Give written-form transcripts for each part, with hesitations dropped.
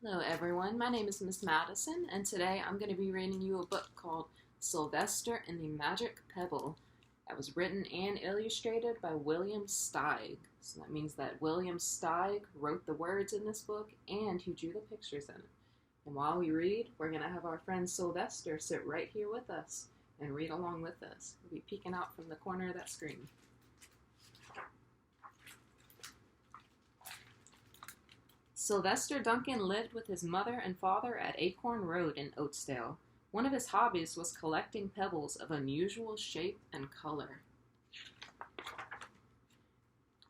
Hello everyone, my name is Miss Madison, and today I'm going to be reading you a book called Sylvester and the Magic Pebble that was written and illustrated by William Steig. So that means that William Steig wrote the words in this book and he drew the pictures in it. And while we read, we're going to have our friend Sylvester sit right here with us and read along with us. He'll be peeking out from the corner of that screen. Sylvester Duncan lived with his mother and father at Acorn Road in Oatsdale. One of his hobbies was collecting pebbles of unusual shape and color.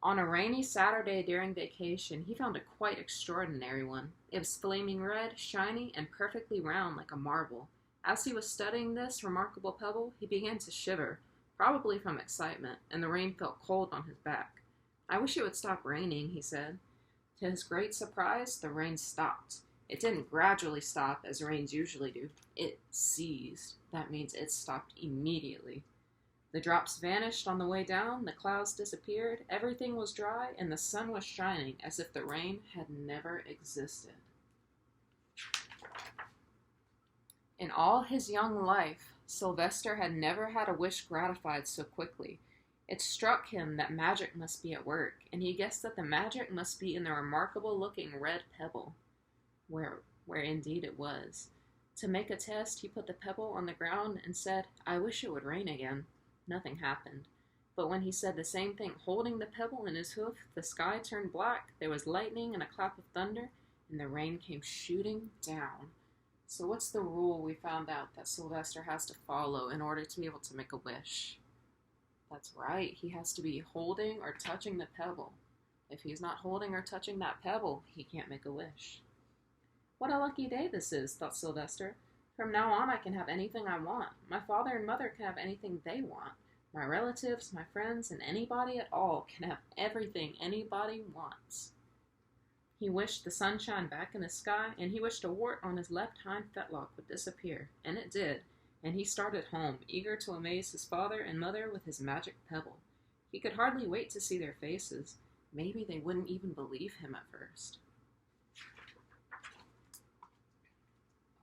On a rainy Saturday during vacation, he found a quite extraordinary one. It was flaming red, shiny, and perfectly round like a marble. As he was studying this remarkable pebble, he began to shiver, probably from excitement, and the rain felt cold on his back. "I wish it would stop raining," he said. To his great surprise, the rain stopped. It didn't gradually stop, as rains usually do. It ceased. That means it stopped immediately. The drops vanished on the way down, the clouds disappeared, everything was dry, and the sun was shining as if the rain had never existed. In all his young life, Sylvester had never had a wish gratified so quickly. It struck him that magic must be at work, and he guessed that the magic must be in the remarkable-looking red pebble, where indeed it was. To make a test, he put the pebble on the ground and said, "I wish it would rain again." Nothing happened. But when he said the same thing holding the pebble in his hoof, the sky turned black, there was lightning and a clap of thunder, and the rain came shooting down. So what's the rule we found out that Sylvester has to follow in order to be able to make a wish? That's right, he has to be holding or touching the pebble. If he's not holding or touching that pebble, he can't make a wish. What a lucky day this is, thought Sylvester. From now on I can have anything I want. My father and mother can have anything they want. My relatives, my friends, and anybody at all can have everything anybody wants. He wished the sunshine back in the sky, and he wished a wart on his left hind fetlock would disappear, and it did. And he started home, eager to amaze his father and mother with his magic pebble. He could hardly wait to see their faces. Maybe they wouldn't even believe him at first.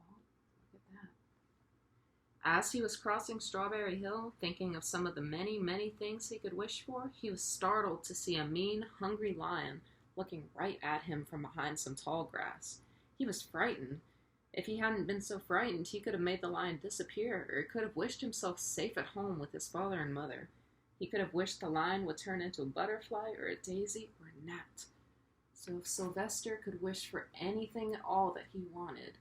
Oh, look at that. As he was crossing Strawberry Hill, thinking of some of the many, many things he could wish for, he was startled to see a mean, hungry lion looking right at him from behind some tall grass. He was frightened. If he hadn't been so frightened, he could have made the lion disappear, or he could have wished himself safe at home with his father and mother. He could have wished the lion would turn into a butterfly, or a daisy, or a gnat. So if Sylvester could wish for anything at all that he wanted,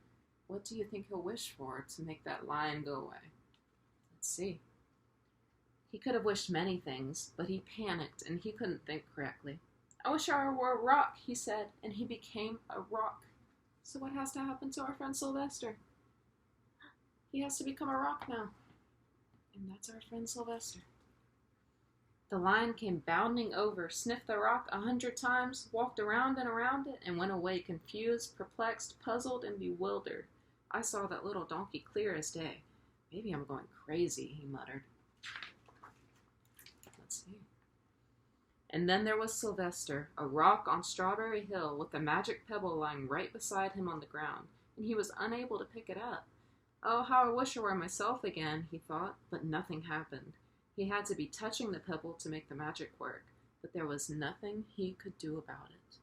what do you think he'll wish for to make that lion go away? Let's see. He could have wished many things, but he panicked and he couldn't think correctly. "I wish I were a rock," he said, and he became a rock. So what has to happen to our friend Sylvester? He has to become a rock now. And that's our friend Sylvester. The lion came bounding over, sniffed the rock 100 times, walked around and around it, and went away confused, perplexed, puzzled, and bewildered. I saw that little donkey clear as day. "Maybe I'm going crazy," he muttered. Let's see. And then there was Sylvester, a rock on Strawberry Hill, with the magic pebble lying right beside him on the ground, and he was unable to pick it up. "Oh, how I wish I were myself again," he thought, but nothing happened. He had to be touching the pebble to make the magic work, but there was nothing he could do about it.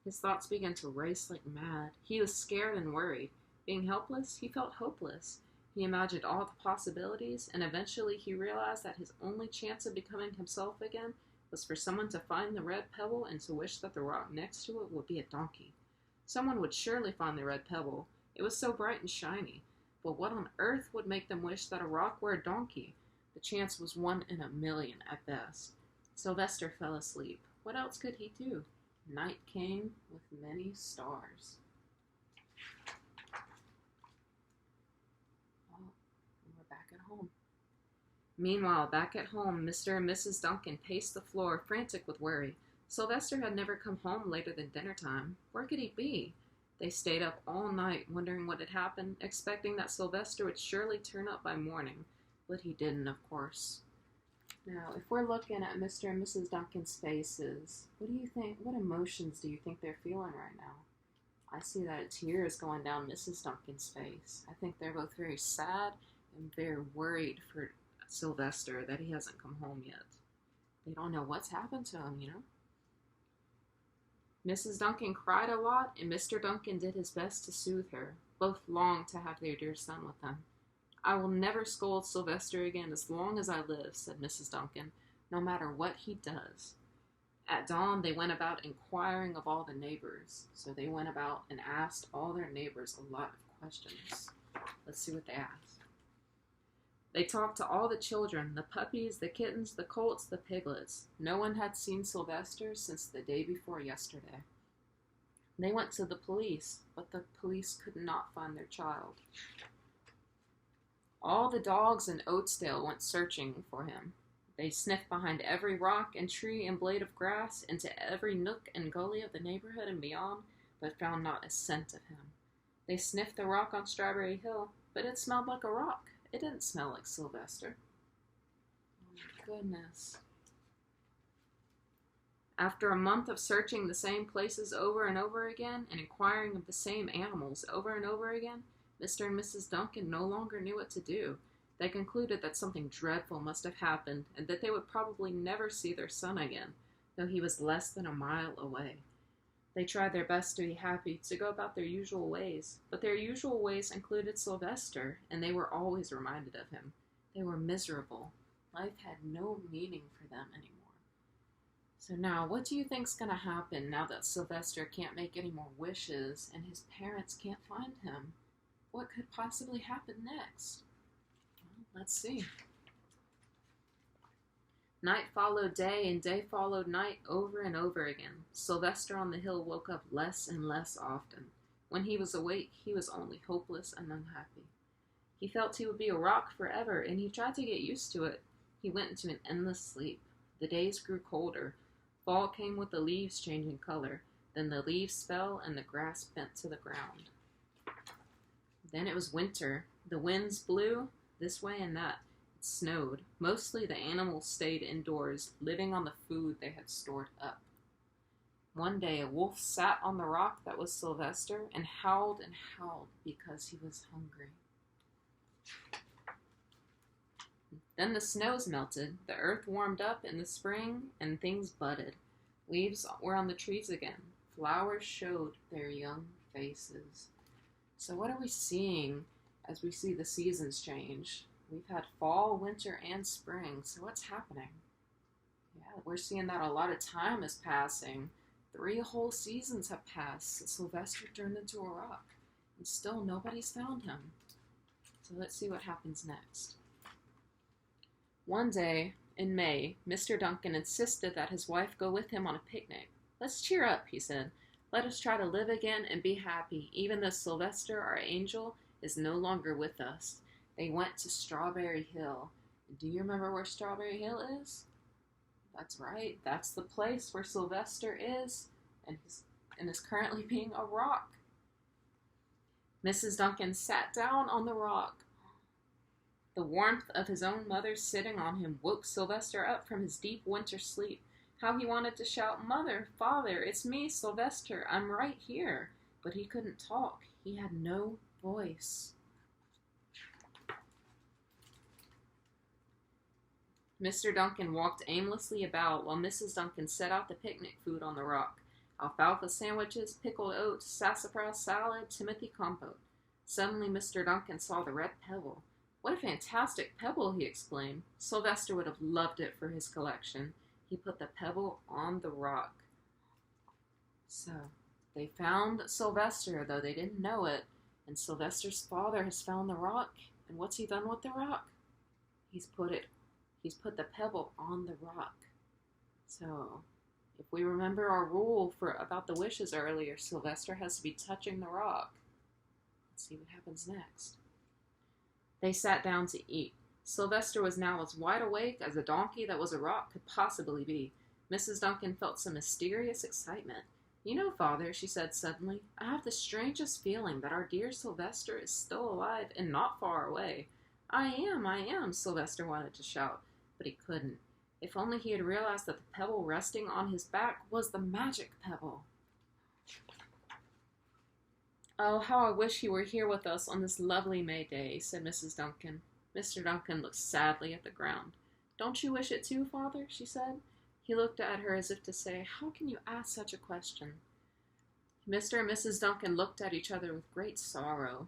His thoughts began to race like mad. He was scared and worried. Being helpless, he felt hopeless. He imagined all the possibilities, and eventually he realized that his only chance of becoming himself again was for someone to find the red pebble and to wish that the rock next to it would be a donkey. Someone would surely find the red pebble. It was so bright and shiny. But what on earth would make them wish that a rock were a donkey? The chance was 1 in a million at best. Sylvester fell asleep. What else could he do? Night came with many stars. Oh, and we're back at home. Meanwhile, back at home, Mr. and Mrs. Duncan paced the floor, frantic with worry. Sylvester had never come home later than dinner time. Where could he be? They stayed up all night, wondering what had happened, expecting that Sylvester would surely turn up by morning. But he didn't, of course. Now, if we're looking at Mr. and Mrs. Duncan's faces, what do you think? What emotions do you think they're feeling right now? I see that a tear is going down Mrs. Duncan's face. I think they're both very sad and very worried for Sylvester that he hasn't come home yet. They don't know what's happened to him, you know? Mrs. Duncan cried a lot, and Mr. Duncan did his best to soothe her. Both longed to have their dear son with them. I will never scold Sylvester again as long as I live, said Mrs. Duncan, no matter what he does. At dawn, they went about inquiring of all the neighbors. So they went about and asked all their neighbors a lot of questions. Let's see what they asked. They talked to all the children, the puppies, the kittens, the colts, the piglets. No one had seen Sylvester since the day before yesterday. They went to the police, but the police could not find their child. All the dogs in Oatsdale went searching for him. They sniffed behind every rock and tree and blade of grass, into every nook and gully of the neighborhood and beyond, but found not a scent of him. They sniffed the rock on Strawberry Hill, but it smelled like a rock. It didn't smell like Sylvester. Oh my goodness. After a month of searching the same places over and over again, and inquiring of the same animals over and over again, Mr. and Mrs. Duncan no longer knew what to do. They concluded that something dreadful must have happened, and that they would probably never see their son again, though he was less than a mile away. They tried their best to be happy, to go about their usual ways, but their usual ways included Sylvester, and they were always reminded of him. They were miserable. Life had no meaning for them anymore. So now, what do you think's going to happen now that Sylvester can't make any more wishes, and his parents can't find him? What could possibly happen next? Let's see. Night followed day, and day followed night over and over again. Sylvester on the hill woke up less and less often. When he was awake, he was only hopeless and unhappy. He felt he would be a rock forever, and he tried to get used to it. He went into an endless sleep. The days grew colder. Fall came with the leaves changing color. Then the leaves fell, and the grass bent to the ground. Then it was winter. The winds blew this way and that. It snowed. Mostly the animals stayed indoors, living on the food they had stored up. One day a wolf sat on the rock that was Sylvester and howled because he was hungry. Then the snows melted, the earth warmed up in the spring, and things budded. Leaves were on the trees again. Flowers showed their young faces. So what are we seeing as we see the seasons change? We've had fall, winter, and spring. So what's happening? Yeah, we're seeing that a lot of time is passing. 3 whole seasons have passed since Sylvester turned into a rock, and still nobody's found him. So let's see what happens next. One day, in May, Mr. Duncan insisted that his wife go with him on a picnic. Let's cheer up, he said. Let us try to live again and be happy, even though Sylvester, our angel, is no longer with us. They went to Strawberry Hill. Do you remember where Strawberry Hill is? That's right. That's the place where Sylvester is and is currently being a rock. Mrs. Duncan sat down on the rock. The warmth of his own mother sitting on him woke Sylvester up from his deep winter sleep. How he wanted to shout, "Mother, Father, it's me, Sylvester, I'm right here." But he couldn't talk. He had no voice. Mr. Duncan walked aimlessly about while Mrs. Duncan set out the picnic food on the rock. Alfalfa sandwiches, pickled oats, sassafras salad, Timothy compote. Suddenly Mr. Duncan saw the red pebble. "What a fantastic pebble," he exclaimed. Sylvester would have loved it for his collection. He put the pebble on the rock. So, they found Sylvester, though they didn't know it, and Sylvester's father has found the rock, and what's he done with the rock? He's put the pebble on the rock. So, if we remember our rule about the wishes earlier, Sylvester has to be touching the rock. Let's see what happens next. They sat down to eat. Sylvester was now as wide awake as a donkey that was a rock could possibly be. Mrs. Duncan felt some mysterious excitement. "You know, Father," she said suddenly, "I have the strangest feeling that our dear Sylvester is still alive and not far away." I am," Sylvester wanted to shout, but he couldn't. If only he had realized that the pebble resting on his back was the magic pebble. Oh, how I wish he were here with us on this lovely May day, said Mrs. Duncan. Mr. Duncan looked sadly at the ground. Don't you wish it too, father? She said. He looked at her as if to say, how can you ask such a question? Mr. and Mrs. Duncan looked at each other with great sorrow.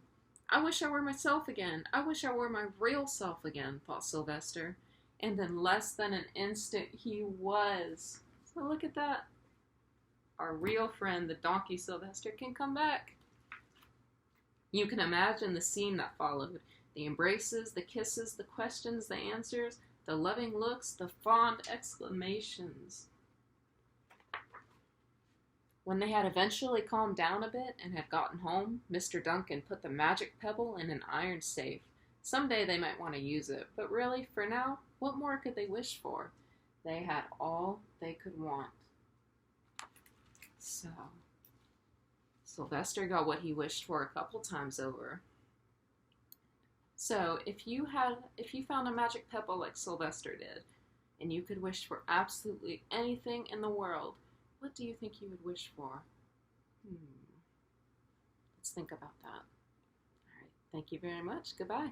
I wish I were myself again. I wish I were my real self again, thought Sylvester. And in less than an instant he was. So look at that. Our real friend, the donkey Sylvester, can come back. You can imagine the scene that followed. The embraces, the kisses, the questions, the answers, the loving looks, the fond exclamations. When they had eventually calmed down a bit and had gotten home, Mr. Duncan put the magic pebble in an iron safe. Someday they might want to use it, but really, for now, what more could they wish for? They had all they could want. So, Sylvester got what he wished for a couple times over. So, if you found a magic pebble like Sylvester did, and you could wish for absolutely anything in the world, what do you think you would wish for? Let's think about that. All right. Thank you very much. Goodbye.